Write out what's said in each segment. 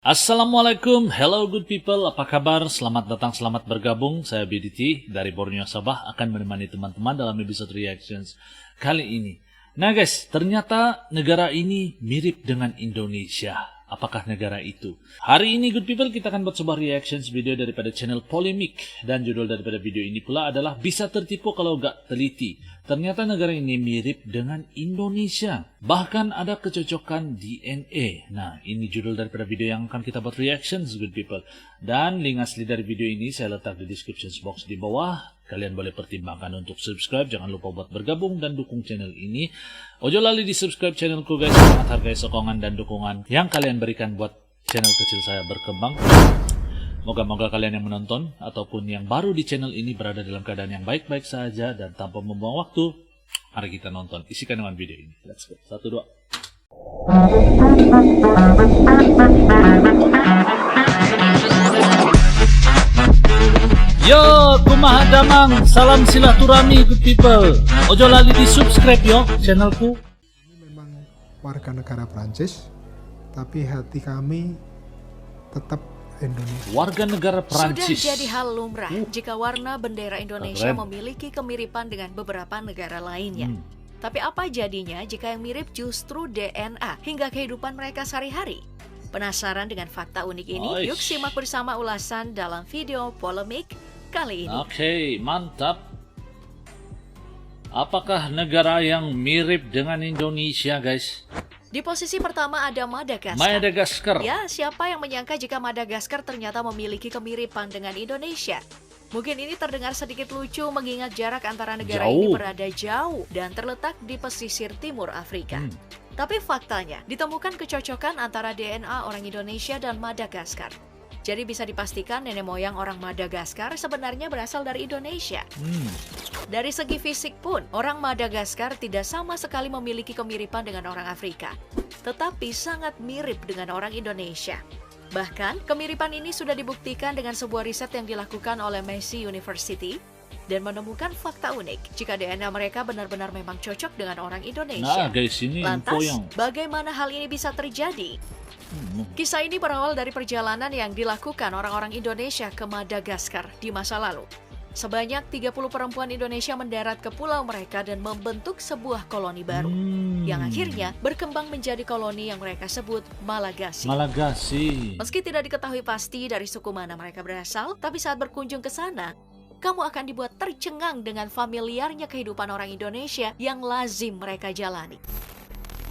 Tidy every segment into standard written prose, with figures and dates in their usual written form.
Assalamualaikum, hello good people, apa kabar? Selamat datang, selamat bergabung. Saya BDT dari Borneo Sabah akan menemani teman-teman dalam episode reactions kali ini. Nah guys, ternyata negara ini mirip dengan Indonesia. Apakah negara itu? Hari ini good people kita akan buat sebuah reactions video daripada channel Polemik. Dan judul daripada video ini pula adalah Bisa Tertipu Kalau Gak Teliti. Ternyata negara ini mirip dengan Indonesia. Bahkan ada kecocokan DNA. Nah, ini judul daripada video yang akan kita buat reactions, good people. Dan link asli dari video ini saya letak di description box di bawah. Kalian boleh pertimbangkan untuk subscribe. Jangan lupa buat bergabung dan dukung channel ini. Ojo lali di subscribe channelku guys. Sangat hargai sokongan dan dukungan yang kalian berikan buat channel kecil saya berkembang. Moga-moga kalian yang menonton ataupun yang baru di channel ini berada dalam keadaan yang baik-baik saja dan tanpa membuang waktu. Mari kita nonton isi kandungan video ini. Let's go. 1, 2. Yo, kumaha damang, salam silaturahmi good people. Ojo lali di subscribe yo channelku. Kami memang warga negara Prancis, tapi hati kami tetap Indonesia. Warga negara Prancis. Sudah jadi hal lumrah jika warna bendera Indonesia memiliki kemiripan dengan beberapa negara lainnya. Tapi apa jadinya jika yang mirip justru DNA hingga kehidupan mereka sehari-hari? Penasaran dengan fakta unik ini? Yuk simak bersama ulasan dalam video Polemik kali ini. Oke, mantap. Apakah negara yang mirip dengan Indonesia, guys? Di posisi pertama ada Madagaskar. Madagaskar. Ya, siapa yang menyangka jika Madagaskar ternyata memiliki kemiripan dengan Indonesia? Mungkin ini terdengar sedikit lucu mengingat jarak antara negara ini berada jauh dan terletak di pesisir timur Afrika. Tapi faktanya, ditemukan kecocokan antara DNA orang Indonesia dan Madagaskar. Jadi bisa dipastikan nenek moyang orang Madagaskar sebenarnya berasal dari Indonesia. Dari segi fisik pun, orang Madagaskar tidak sama sekali memiliki kemiripan dengan orang Afrika, tetapi sangat mirip dengan orang Indonesia. Bahkan, kemiripan ini sudah dibuktikan dengan sebuah riset yang dilakukan oleh Massey University dan menemukan fakta unik jika DNA mereka benar-benar memang cocok dengan orang Indonesia. Nah, guys, ini Lantas, info yang bagaimana hal ini bisa terjadi? Kisah ini berawal dari perjalanan yang dilakukan orang-orang Indonesia ke Madagaskar di masa lalu. Sebanyak 30 perempuan Indonesia mendarat ke pulau mereka dan membentuk sebuah koloni baru, yang akhirnya berkembang menjadi koloni yang mereka sebut Malagasy. Meski tidak diketahui pasti dari suku mana mereka berasal, tapi saat berkunjung ke sana, kamu akan dibuat tercengang dengan familiarnya kehidupan orang Indonesia yang lazim mereka jalani.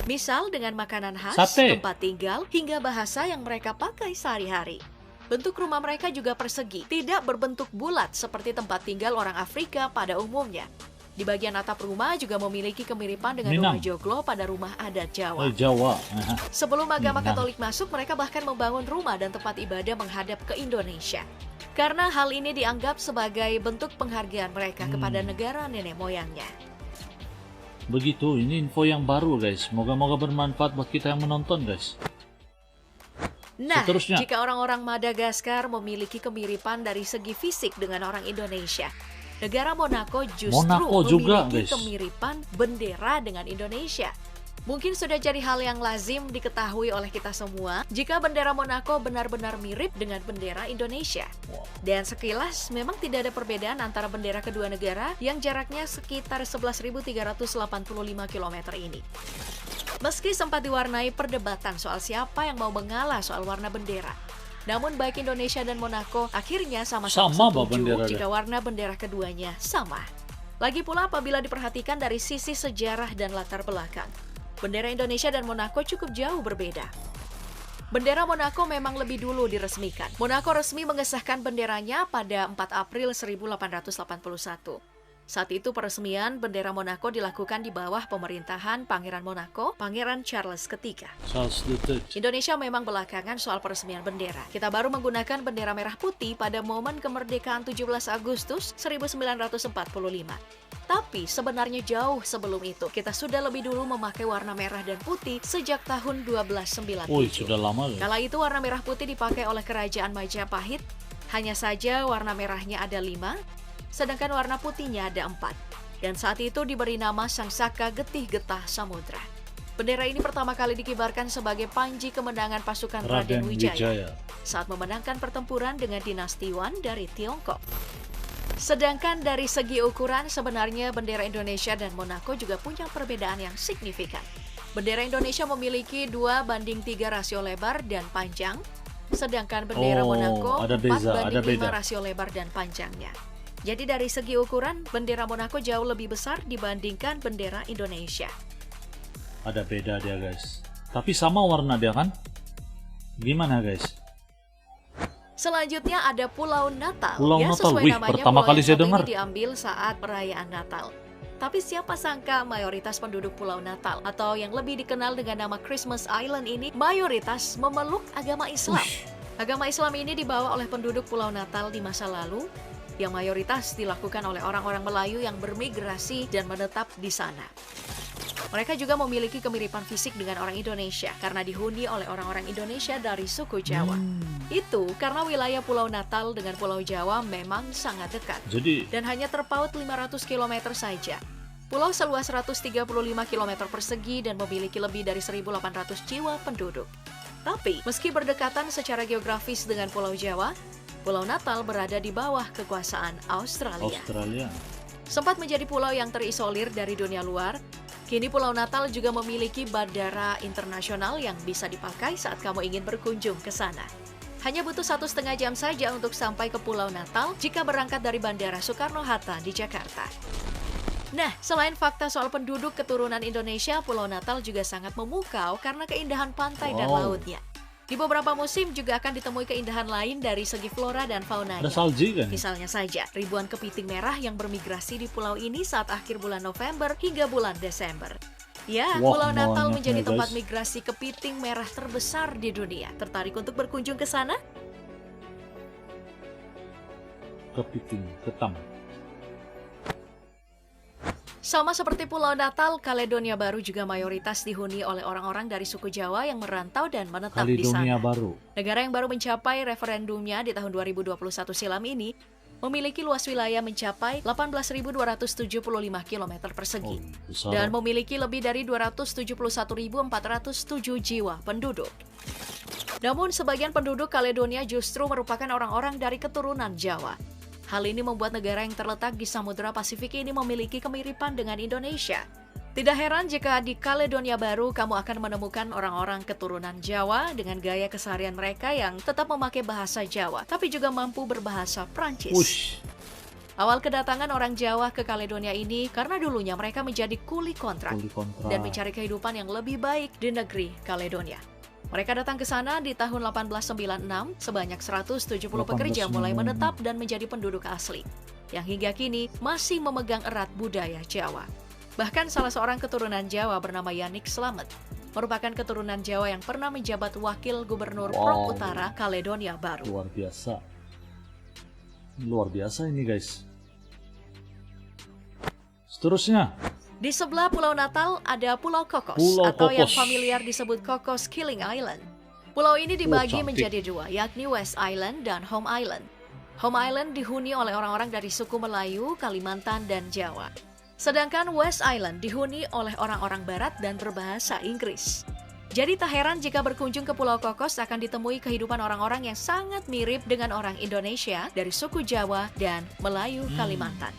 Misal dengan makanan khas, tempat tinggal, hingga bahasa yang mereka pakai sehari-hari. Bentuk rumah mereka juga persegi, tidak berbentuk bulat seperti tempat tinggal orang Afrika pada umumnya. Di bagian atap rumah juga memiliki kemiripan dengan rumah joglo pada rumah adat Jawa. Sebelum agama Katolik masuk, mereka bahkan membangun rumah dan tempat ibadah menghadap ke Indonesia. Karena hal ini dianggap sebagai bentuk penghargaan mereka kepada negara nenek moyangnya. Begitu, ini info yang baru guys. Moga-moga bermanfaat buat kita yang menonton guys. Nah, seterusnya, jika orang-orang Madagaskar memiliki kemiripan dari segi fisik dengan orang Indonesia, negara Monaco justru memiliki kemiripan bendera dengan Indonesia. Mungkin sudah jadi hal yang lazim diketahui oleh kita semua jika bendera Monaco benar-benar mirip dengan bendera Indonesia. Dan sekilas memang tidak ada perbedaan antara bendera kedua negara yang jaraknya sekitar 11.385 km ini. Meski sempat diwarnai perdebatan soal siapa yang mau mengalah soal warna bendera, namun baik Indonesia dan Monaco akhirnya sama-sama setuju jika warna bendera keduanya sama. Lagi pula apabila diperhatikan dari sisi sejarah dan latar belakang, bendera Indonesia dan Monaco cukup jauh berbeda. Bendera Monaco memang lebih dulu diresmikan. Monaco resmi mengesahkan benderanya pada 4 April 1881. Saat itu peresmian bendera Monaco dilakukan di bawah pemerintahan Pangeran Monaco, Pangeran Charles III. Indonesia memang belakangan soal peresmian bendera. Kita baru menggunakan bendera merah putih pada momen kemerdekaan 17 Agustus 1945. Tapi sebenarnya jauh sebelum itu, kita sudah lebih dulu memakai warna merah dan putih sejak tahun 1297. Sudah lama ya? Kala itu warna merah putih dipakai oleh Kerajaan Majapahit. Hanya saja warna merahnya ada 5, sedangkan warna putihnya ada 4. Dan saat itu diberi nama Sang Saka Getih Getah Samudra. Bendera ini pertama kali dikibarkan sebagai panji kemenangan pasukan Raden Wijaya saat memenangkan pertempuran dengan dinasti Yuan dari Tiongkok. Sedangkan dari segi ukuran, sebenarnya bendera Indonesia dan Monaco juga punya perbedaan yang signifikan. Bendera Indonesia memiliki 2:3 rasio lebar dan panjang, sedangkan bendera Monaco 4:5 rasio lebar dan panjangnya. Jadi dari segi ukuran, bendera Monaco jauh lebih besar dibandingkan bendera Indonesia. Ada beda dia guys. Tapi sama warna dia kan? Gimana guys? Selanjutnya ada Pulau Natal. Pulau Natal, sesuai wih, namanya, pertama pulau kali yang saya satu dengar. ini diambil saat perayaan Natal. Tapi siapa sangka mayoritas penduduk Pulau Natal atau yang lebih dikenal dengan nama Christmas Island ini mayoritas memeluk agama Islam. Agama Islam ini dibawa oleh penduduk Pulau Natal di masa lalu yang mayoritas dilakukan oleh orang-orang Melayu yang bermigrasi dan menetap di sana. Mereka juga memiliki kemiripan fisik dengan orang Indonesia karena dihuni oleh orang-orang Indonesia dari suku Jawa. Itu karena wilayah Pulau Natal dengan Pulau Jawa memang sangat dekat. Dan hanya terpaut 500 km saja. Pulau seluas 135 km persegi dan memiliki lebih dari 1.800 jiwa penduduk. Tapi, meski berdekatan secara geografis dengan Pulau Jawa, Pulau Natal berada di bawah kekuasaan Australia. Sempat menjadi pulau yang terisolir dari dunia luar, kini Pulau Natal juga memiliki bandara internasional yang bisa dipakai saat kamu ingin berkunjung ke sana. Hanya butuh 1,5 jam saja untuk sampai ke Pulau Natal jika berangkat dari Bandara Soekarno-Hatta di Jakarta. Nah, selain fakta soal penduduk keturunan Indonesia, Pulau Natal juga sangat memukau karena keindahan pantai dan lautnya. Di beberapa musim juga akan ditemui keindahan lain dari segi flora dan faunanya. Ada salju kan? Misalnya saja, ribuan kepiting merah yang bermigrasi di pulau ini saat akhir bulan November hingga bulan Desember. Ya, Pulau Natal menjadi tempat migrasi kepiting merah terbesar di dunia. Tertarik untuk berkunjung ke sana? Kepiting, ketam. Sama seperti Pulau Natal, Kaledonia Baru juga mayoritas dihuni oleh orang-orang dari suku Jawa yang merantau dan menetap di sana. Baru. Negara yang baru mencapai referendumnya di tahun 2021 silam ini memiliki luas wilayah mencapai 18.275 km persegi dan memiliki lebih dari 271.407 jiwa penduduk. Namun sebagian penduduk Kaledonia justru merupakan orang-orang dari keturunan Jawa. Hal ini membuat negara yang terletak di Samudra Pasifik ini memiliki kemiripan dengan Indonesia. Tidak heran jika di Kaledonia Baru kamu akan menemukan orang-orang keturunan Jawa dengan gaya keseharian mereka yang tetap memakai bahasa Jawa, tapi juga mampu berbahasa Prancis. Awal kedatangan orang Jawa ke Kaledonia ini karena dulunya mereka menjadi kuli kontrak dan mencari kehidupan yang lebih baik di negeri Kaledonia. Mereka datang ke sana di tahun 1896, sebanyak 170 pekerja mulai menetap dan menjadi penduduk asli, yang hingga kini masih memegang erat budaya Jawa. Bahkan salah seorang keturunan Jawa bernama Yanik Slamet, merupakan keturunan Jawa yang pernah menjabat wakil gubernur Prok Utara Kaledonia Baru. Luar biasa. Luar biasa ini guys. Seterusnya. Di sebelah Pulau Natal ada Pulau Cocos, yang familiar disebut Cocos Killing Island. Pulau ini dibagi menjadi dua, yakni West Island dan Home Island. Home Island dihuni oleh orang-orang dari suku Melayu, Kalimantan, dan Jawa. Sedangkan West Island dihuni oleh orang-orang Barat dan berbahasa Inggris. Jadi tak heran jika berkunjung ke Pulau Cocos akan ditemui kehidupan orang-orang yang sangat mirip dengan orang Indonesia dari suku Jawa dan Melayu Kalimantan.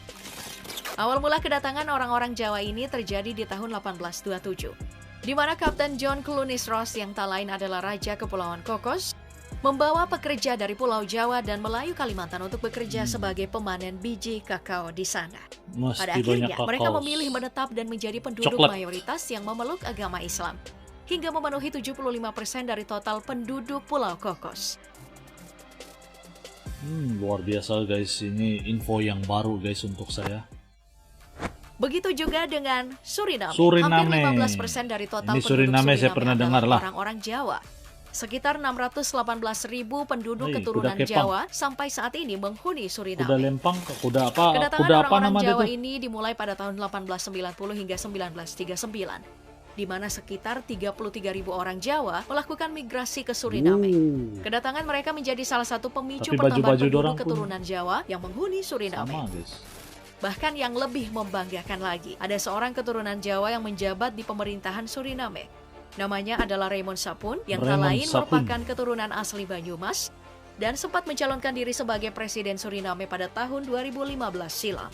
Awal mula kedatangan orang-orang Jawa ini terjadi di tahun 1827, di mana Kapten John Clunies Ross yang tak lain adalah Raja Kepulauan Cocos, membawa pekerja dari Pulau Jawa dan Melayu Kalimantan untuk bekerja sebagai pemanen biji kakao di sana. Pada akhirnya, mereka memilih menetap dan menjadi penduduk mayoritas yang memeluk agama Islam, hingga memenuhi 75% dari total penduduk Pulau Cocos. Luar biasa guys, ini info yang baru guys untuk saya. Begitu juga dengan Suriname. Hampir 15% dari total ini penduduk Suriname saya pernah dengar lah. Orang-orang Jawa. Sekitar 618.000 penduduk keturunan Jawa sampai saat ini menghuni Suriname. Kuda lempang, kuda apa? Kedatangan Kuda apa orang-orang nama Jawa itu? ini dimulai pada tahun 1890 hingga 1939. Di mana sekitar 33.000 orang Jawa melakukan migrasi ke Suriname. Kedatangan mereka menjadi salah satu pemicu pertambahan penduduk keturunan Jawa yang menghuni Suriname. Sama, guys. Bahkan yang lebih membanggakan lagi, ada seorang keturunan Jawa yang menjabat di pemerintahan Suriname. Namanya adalah Raymond Sapun, yang tak Raymond lain Sapun merupakan keturunan asli Banyumas dan sempat mencalonkan diri sebagai presiden Suriname pada tahun 2015 silam.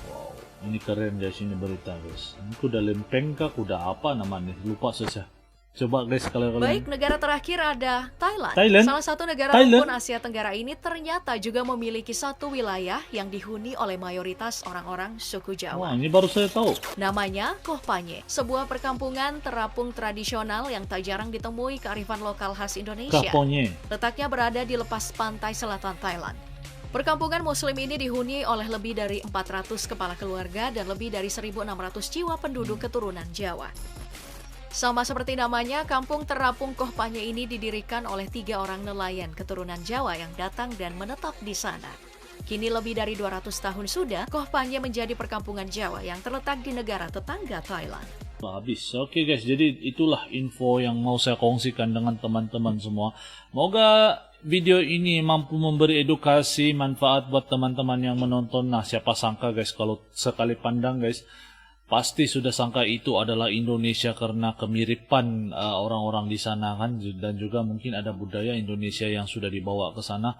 Wow, ini keren guys, ini berita guys. Ini kuda lempeng kah, kuda apa namanya? Lupa saja. Coba guys kalau kalian. Baik, negara terakhir ada Thailand. Thailand? Salah satu negara Thailand? rukun Asia Tenggara ini ternyata juga memiliki satu wilayah yang dihuni oleh mayoritas orang-orang suku Wah, Jawa. ini baru saya tahu. Namanya Koh Panye, sebuah perkampungan terapung tradisional yang tak jarang ditemui kearifan lokal khas Indonesia. Kaponye. Letaknya berada di lepas pantai selatan Thailand. Perkampungan muslim ini dihuni oleh lebih dari 400 kepala keluarga dan lebih dari 1.600 jiwa penduduk keturunan Jawa. Sama seperti namanya, kampung terapung Koh Panye ini didirikan oleh 3 orang nelayan keturunan Jawa yang datang dan menetap di sana. Kini lebih dari 200 tahun sudah, Koh Panye menjadi perkampungan Jawa yang terletak di negara tetangga Thailand. Habis. Oke guys, jadi itulah info yang mau saya kongsikan dengan teman-teman semua. Moga video ini mampu memberi edukasi, manfaat buat teman-teman yang menonton. Nah, siapa sangka guys, kalau sekali pandang guys, pasti sudah sangka itu adalah Indonesia karena kemiripan orang-orang di sana kan, dan juga mungkin ada budaya Indonesia yang sudah dibawa ke sana.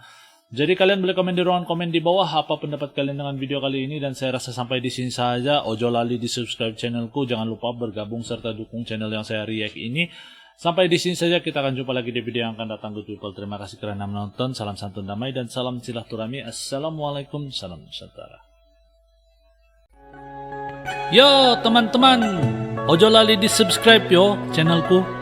Jadi kalian boleh komen di ruangan komen di bawah apa pendapat kalian dengan video kali ini, dan saya rasa sampai di sini saja. Ojo lali di subscribe channelku, jangan lupa bergabung serta dukung channel yang saya react ini. Sampai di sini saja, kita akan jumpa lagi di video yang akan datang. Good people, terima kasih karena menonton. Salam santun damai dan salam silaturahmi. Assalamualaikum, salam nusantara. Yo teman-teman, ojo lali di subscribe yo channelku.